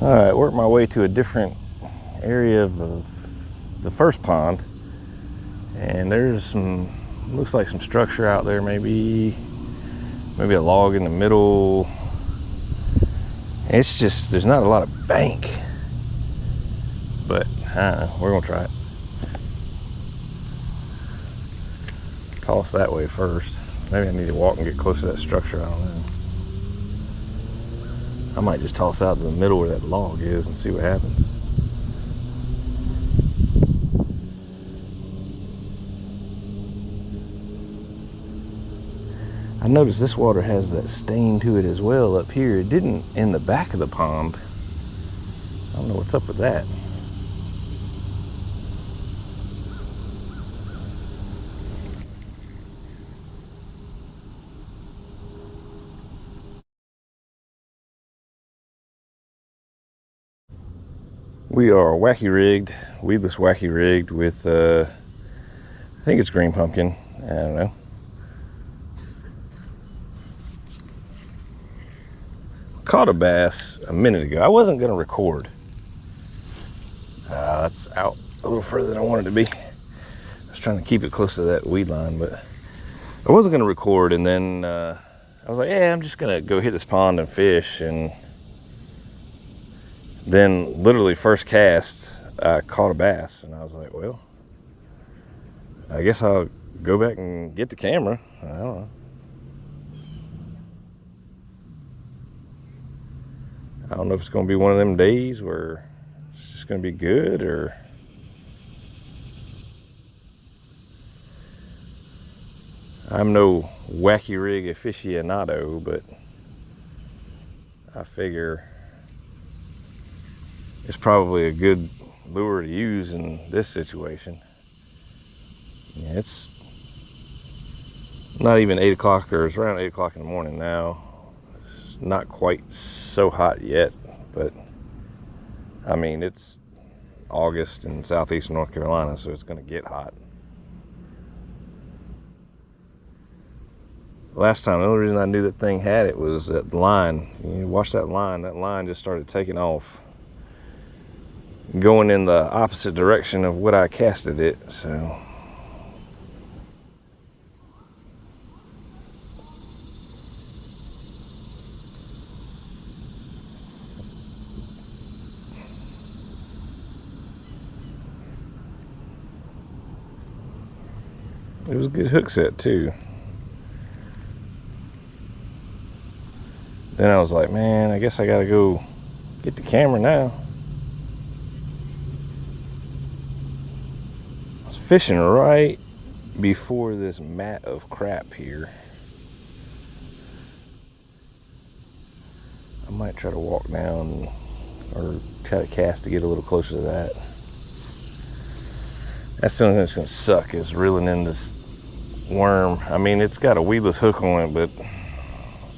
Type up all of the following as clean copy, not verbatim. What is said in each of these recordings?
All right, worked my way to a different area of the first pond, and there's some, looks like some structure out there, maybe a log in the middle. It's just, there's not a lot of bank, but we're gonna try it. Toss that way first. Maybe I need to walk and get close to that structure, I don't know. I might just toss out to the middle where that log is and see what happens. I noticed this water has that stain to it as well up here. It didn't in the back of the pond. I don't know what's up with that. We are weedless wacky rigged with, I think it's green pumpkin. I don't know. Caught a bass a minute ago. I wasn't going to record. That's out a little further than I wanted to be. I was trying to keep it close to that weed line, but I wasn't going to record. And then I was like, yeah, I'm just going to go hit this pond and fish. And then literally first cast, I caught a bass. And I was like, well, I guess I'll go back and get the camera. I don't know. I don't know if it's going to be one of them days where it's just going to be good, or I'm no wacky rig aficionado, but I figure it's probably a good lure to use in this situation. Yeah, it's not even 8 o'clock, or it's around 8 o'clock in the morning now. It's not quite so hot yet, but I mean, it's August in southeastern North Carolina, so it's going to get hot. Last time, the only reason I knew that thing had it was that line. You watch that line just started taking off, going in the opposite direction of what I casted it, so. It was a good hook set too. Then I was like, man, I guess I gotta go get the camera now. I was fishing right before this mat of crap here. I might try to walk down or try to cast to get a little closer to that. That's the only thing that's gonna suck, is reeling in this worm. I mean, it's got a weedless hook on it, but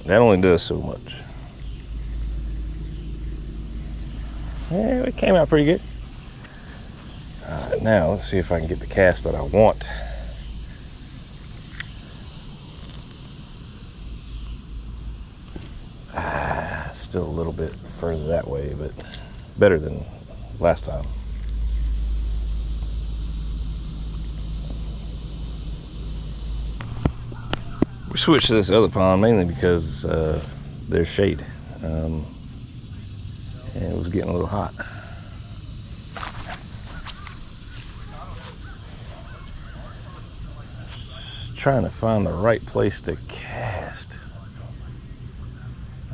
that only does so much. Yeah, it came out pretty good. All right, now let's see if I can get the cast that I want. Still a little bit further that way, but better than last time. We switched to this other pond mainly because there's shade, and it was getting a little hot. Just trying to find the right place to cast.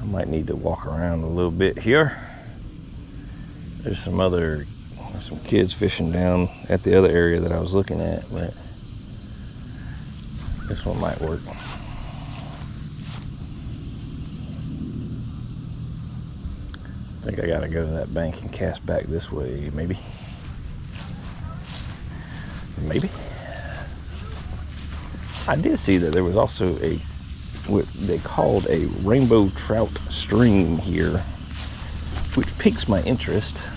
I might need to walk around a little bit here. There's some kids fishing down at the other area that I was looking at, but this one might work. I think I gotta go to that bank and cast back this way, maybe. I did see that there was also what they called a rainbow trout stream here, which piques my interest.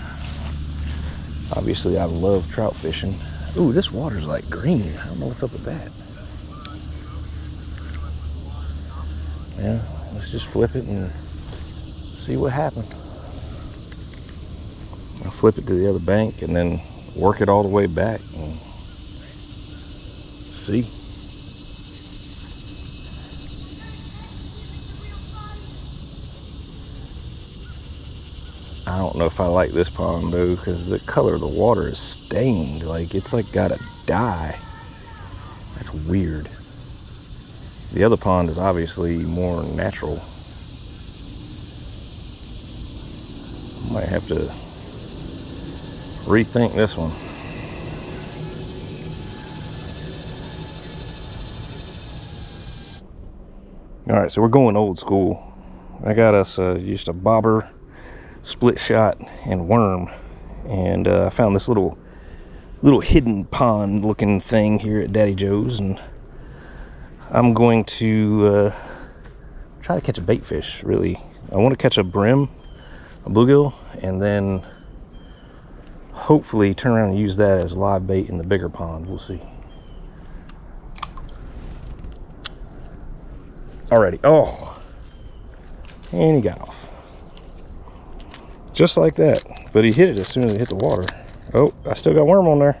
Obviously, I love trout fishing. Ooh, this water's like green. I don't know what's up with that. Yeah, let's just flip it and see what happens. I'll flip it to the other bank and then work it all the way back and see. I don't know if I like this pond though, because the color of the water is stained. Like it's like gotta die. That's weird. The other pond is obviously more natural. I might have to rethink this one. All right, so we're going old school. I got us just a bobber, split shot, and worm, and I found this little hidden pond looking thing here at Daddy Joe's, and I'm going to try to catch a bait fish. Really, I want to catch a brim, a bluegill, and then hopefully turn around and use that as live bait in the bigger pond. We'll see. Alrighty. Oh, and he got off just like that, but he hit it as soon as it hit the water. Oh, I still got worm on there.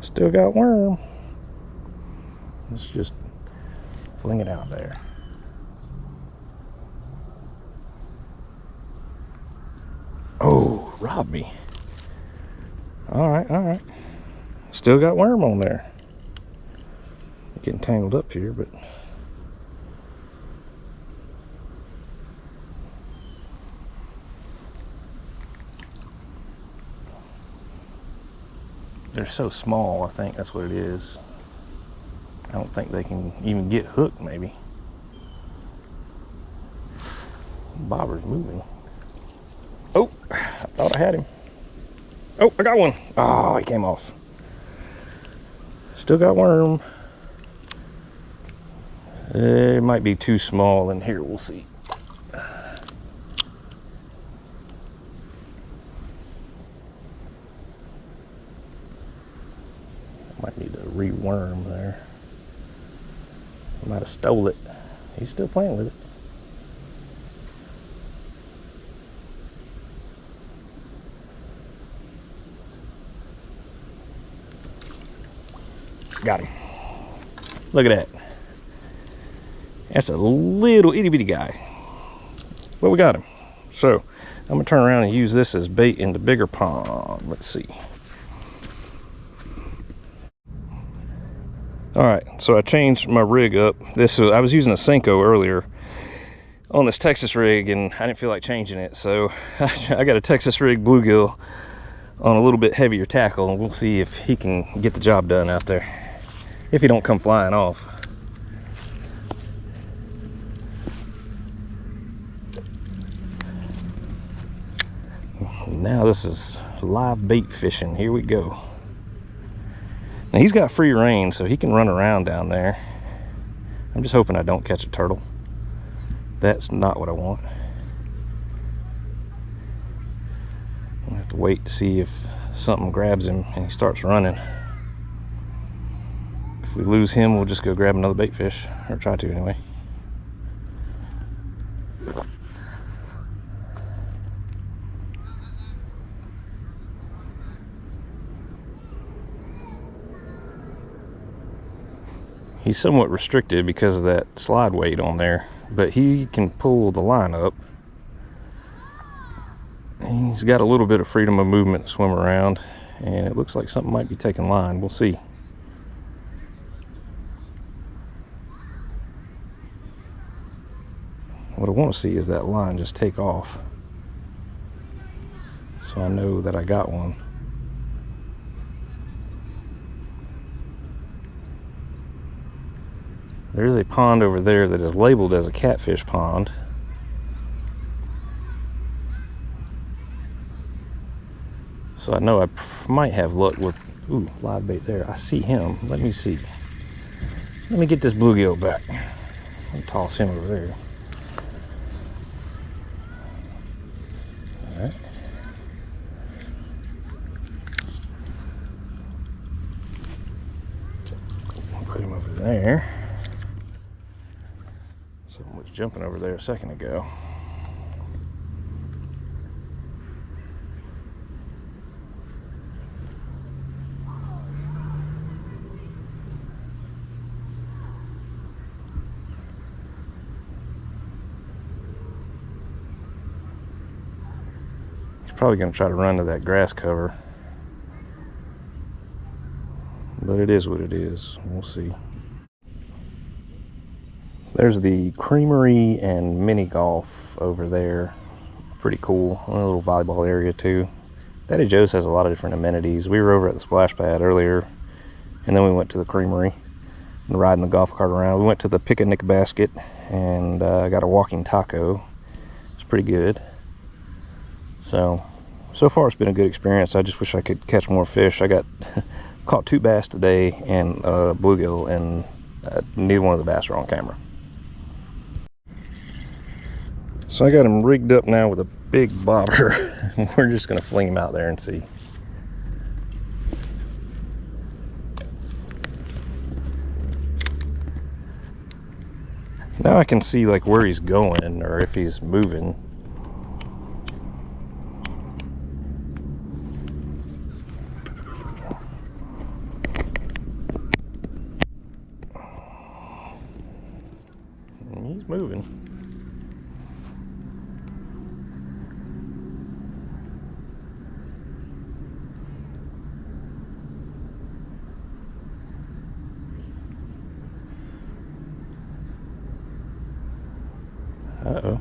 Still got worm. Let's just fling it out there. Oh, robbed me. All right. Still got worm on there. Getting tangled up here, but they're so small. I think that's what it is. I don't think they can even get hooked, maybe. Bobber's moving. Oh, I thought I had him. Oh, I got one. Oh, he came off. Still got worm. It might be too small in here. We'll see. Might need to reworm there. I might have stole it. He's still playing with it. Got him. Look at that. That's a little itty bitty guy. But we got him. So I'm gonna turn around and use this as bait in the bigger pond. Let's see. All right, so I changed my rig up. I was using a Senko earlier on this Texas rig, and I didn't feel like changing it. So I got a Texas rig bluegill on a little bit heavier tackle, and we'll see if he can get the job done out there. If he don't come flying off. Now this is live bait fishing. Here we go. Now he's got free rein, so he can run around down there. I'm just hoping I don't catch a turtle. That's not what I want. I'll have to wait to see if something grabs him and he starts running. If we lose him, we'll just go grab another bait fish, or try to anyway. He's somewhat restricted because of that slide weight on there, but he can pull the line up. And he's got a little bit of freedom of movement to swim around, and it looks like something might be taking line. We'll see. What I want to see is that line just take off, so I know that I got one. There's a pond over there that is labeled as a catfish pond. So I know I might have luck with, ooh, live bait there. I see him. Let me see. Let me get this bluegill back. I'll toss him over there. All right. Put him over there. Someone was jumping over there a second ago. probably going to try to run to that grass cover. But it is what it is. We'll see. There's the creamery and mini golf over there. Pretty cool. A little volleyball area too. Daddy Joe's has a lot of different amenities. We were over at the splash pad earlier, and then we went to the creamery and riding the golf cart around. We went to the picnic basket and got a walking taco. It's pretty good. So far it's been a good experience. I just wish I could catch more fish. I got caught 2 bass today and a bluegill, and neither one of the bass are on camera. So I got him rigged up now with a big bobber. We're just gonna fling him out there and see. Now I can see like where he's going or if he's moving. He's moving. Uh-oh.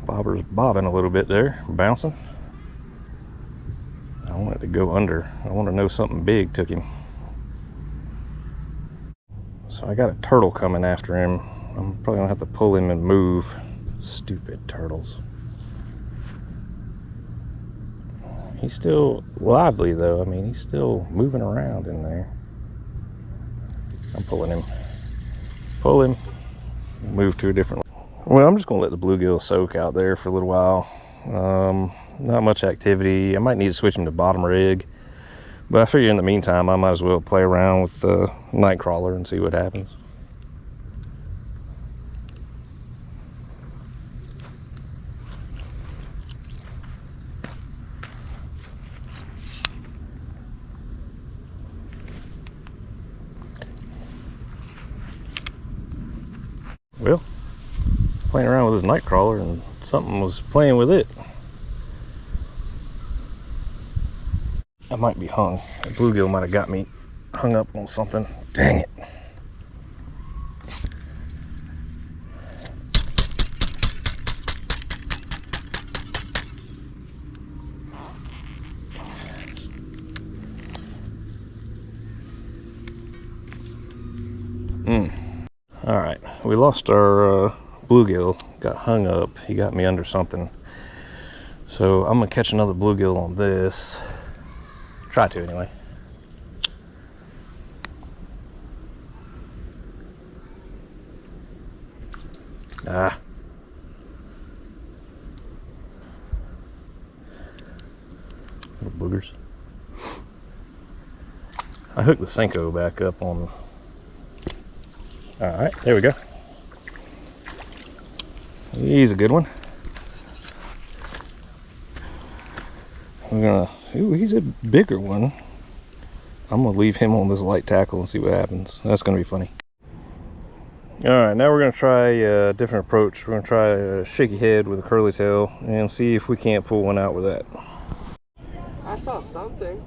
Bobber's bobbing a little bit there, bouncing. I want it to go under. I want to know something big took him. So I got a turtle coming after him. I'm probably gonna have to pull him and move. Stupid turtles. He's still lively though. I mean, he's still moving around in there. I'm pulling him. Pull him. Move to a different. Well, I'm just gonna let the bluegill soak out there for a little while. Not much activity. I might need to switch him to bottom rig, but I figure in the meantime I might as well play around with the night crawler and see what happens. Well, playing around with his night crawler and something was playing with it. I might be hung. The bluegill might have got me hung up on something. Dang it. All right, we lost our bluegill, got hung up. He got me under something. So I'm gonna catch another bluegill on this. Try to anyway. Ah. Little boogers. I hooked the Senko back up on. All right, there we go. He's a good one. We're gonna, ooh, he's a bigger one. I'm gonna leave him on this light tackle and see what happens. That's gonna be funny. All right, now we're gonna try a different approach. We're gonna try a shaky head with a curly tail and see if we can't pull one out with that. I saw something.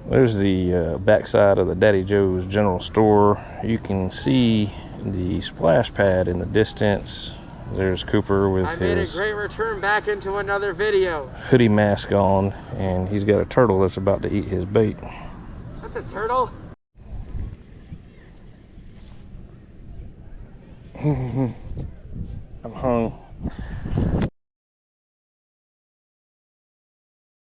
There's the backside of the Daddy Joe's general store. You can see the splash pad in the distance. There's Cooper with his... I made a great return back into another video. Hoodie mask on, and he's got a turtle that's about to eat his bait. That's a turtle?